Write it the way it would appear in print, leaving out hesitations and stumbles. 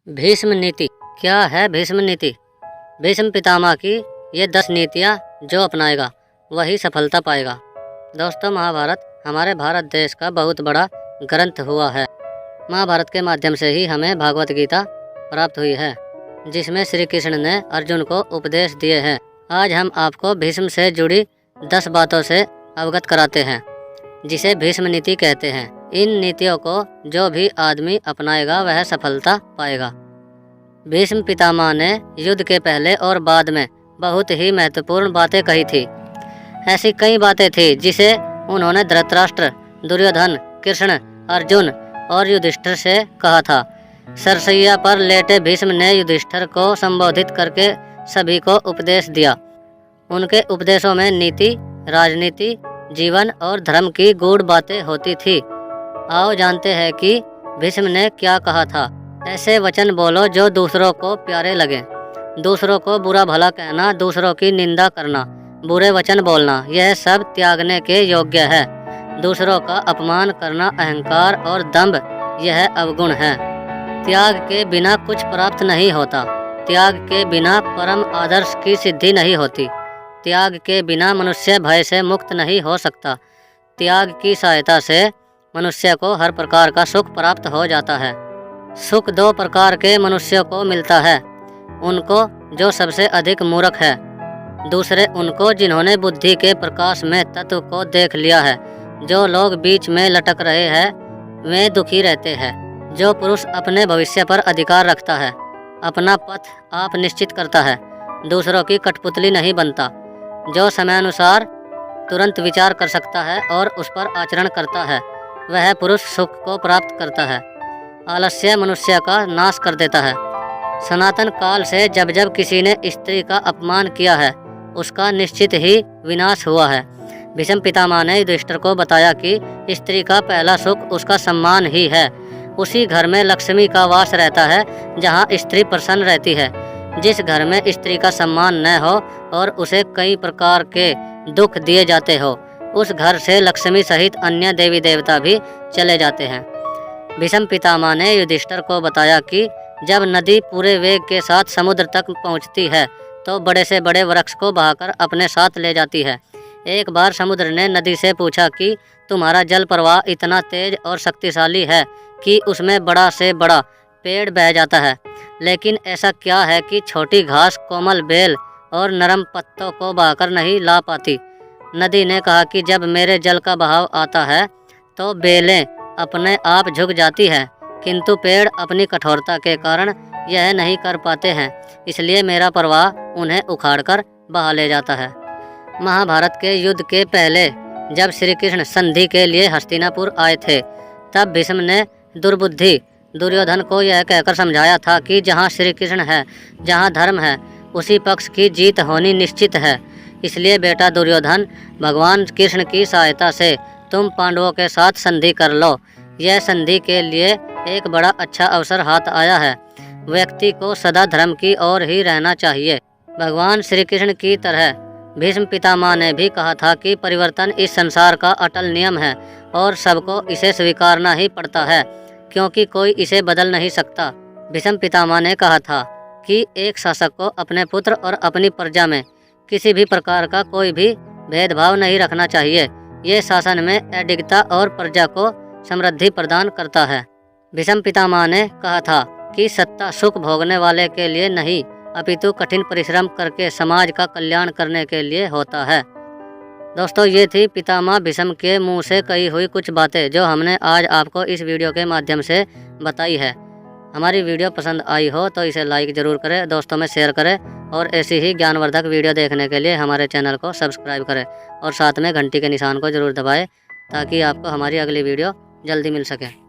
भीष्म नीति। क्या है भीष्म नीति? भीष्म पितामह की ये 10 नीतियाँ जो अपनाएगा वही सफलता पाएगा। दोस्तों, महाभारत हमारे भारत देश का बहुत बड़ा ग्रंथ हुआ है। महाभारत के माध्यम से ही हमें भागवत गीता प्राप्त हुई है, जिसमें श्री कृष्ण ने अर्जुन को उपदेश दिए हैं। आज हम आपको भीष्म से जुड़ी 10 बातों से अवगत कराते हैं, जिसे भीष्म नीति कहते हैं। इन नीतियों को जो भी आदमी अपनाएगा वह सफलता पाएगा। भीष्म पितामह ने युद्ध के पहले और बाद में बहुत ही महत्वपूर्ण बातें कही थी। ऐसी कई बातें थी जिसे उन्होंने धृतराष्ट्र, दुर्योधन, कृष्ण, अर्जुन और युधिष्ठिर से कहा था। सरसैया पर लेटे भीष्म ने युधिष्ठिर को संबोधित करके सभी को उपदेश दिया। उनके उपदेशों में नीति, राजनीति, जीवन और धर्म की गूढ़ बातें होती थी। आओ जानते हैं कि भीष्म ने क्या कहा था। ऐसे वचन बोलो जो दूसरों को प्यारे लगे। दूसरों को बुरा भला कहना, दूसरों की निंदा करना, बुरे वचन बोलना, यह सब त्यागने के योग्य है। दूसरों का अपमान करना अहंकार और दंभ, यह अवगुण है। त्याग के बिना कुछ प्राप्त नहीं होता। त्याग के बिना परम आदर्श की सिद्धि नहीं होती। त्याग के बिना मनुष्य भय से मुक्त नहीं हो सकता। त्याग की सहायता से मनुष्य को हर प्रकार का सुख प्राप्त हो जाता है। सुख 2 प्रकार के मनुष्यों को मिलता है। उनको जो सबसे अधिक मूर्ख है, दूसरे उनको जिन्होंने बुद्धि के प्रकाश में तत्व को देख लिया है। जो लोग बीच में लटक रहे हैं वे दुखी रहते हैं। जो पुरुष अपने भविष्य पर अधिकार रखता है, अपना पथ आप निश्चित करता है, दूसरों की कठपुतली नहीं बनता। जो समयानुसार तुरंत विचार कर सकता है और उस पर आचरण करता है, वह पुरुष सुख को प्राप्त करता है। आलस्य मनुष्य का नाश कर देता है। सनातन काल से जब जब किसी ने स्त्री का अपमान किया है, उसका निश्चित ही विनाश हुआ है। भीष्म पितामह ने युधिष्ठिर को बताया कि स्त्री का पहला सुख उसका सम्मान ही है। उसी घर में लक्ष्मी का वास रहता है जहाँ स्त्री प्रसन्न रहती है। जिस घर में स्त्री का सम्मान न हो और उसे कई प्रकार के दुख दिए जाते हो, उस घर से लक्ष्मी सहित अन्य देवी देवता भी चले जाते हैं। भीष्म पितामह ने युधिष्ठिर को बताया कि जब नदी पूरे वेग के साथ समुद्र तक पहुंचती है तो बड़े से बड़े वृक्ष को बहाकर अपने साथ ले जाती है। एक बार समुद्र ने नदी से पूछा कि तुम्हारा जल प्रवाह इतना तेज और शक्तिशाली है कि उसमें बड़ा से बड़ा पेड़ बह जाता है, लेकिन ऐसा क्या है कि छोटी घास, कोमल बेल और नरम पत्तों को बहाकर नहीं ला पाती? नदी ने कहा कि जब मेरे जल का बहाव आता है तो बेलें अपने आप झुक जाती है, किंतु पेड़ अपनी कठोरता के कारण यह नहीं कर पाते हैं, इसलिए मेरा प्रवाह उन्हें उखाड़कर बहा ले जाता है। महाभारत के युद्ध के पहले जब श्री कृष्ण संधि के लिए हस्तिनापुर आए थे, तब भीष्म ने दुर्बुद्धि दुर्योधन को यह कहकर समझाया था कि जहाँ श्री कृष्ण है, जहाँ धर्म है, उसी पक्ष की जीत होनी निश्चित है। इसलिए बेटा दुर्योधन, भगवान कृष्ण की सहायता से तुम पांडवों के साथ संधि कर लो। यह संधि के लिए एक बड़ा अच्छा अवसर हाथ आया है। व्यक्ति को सदा धर्म की ओर ही रहना चाहिए। भगवान श्री कृष्ण की तरह भीष्म पितामह ने भी कहा था कि परिवर्तन इस संसार का अटल नियम है और सबको इसे स्वीकारना ही पड़ता है, क्योंकि कोई इसे बदल नहीं सकता। भीष्म पितामह ने कहा था कि एक शासक को अपने पुत्र और अपनी प्रजा में किसी भी प्रकार का कोई भी भेदभाव नहीं रखना चाहिए। ये शासन में अडिगता और प्रजा को समृद्धि प्रदान करता है। भीष्म पितामह ने कहा था कि सत्ता सुख भोगने वाले के लिए नहीं, अपितु कठिन परिश्रम करके समाज का कल्याण करने के लिए होता है। दोस्तों, ये थी पितामह भीष्म के मुंह से कही हुई कुछ बातें जो हमने आज आपको इस वीडियो के माध्यम से बताई है। हमारी वीडियो पसंद आई हो तो इसे लाइक ज़रूर करें, दोस्तों में शेयर करें और ऐसी ही ज्ञानवर्धक वीडियो देखने के लिए हमारे चैनल को सब्सक्राइब करें और साथ में घंटी के निशान को ज़रूर दबाएं ताकि आपको हमारी अगली वीडियो जल्दी मिल सके।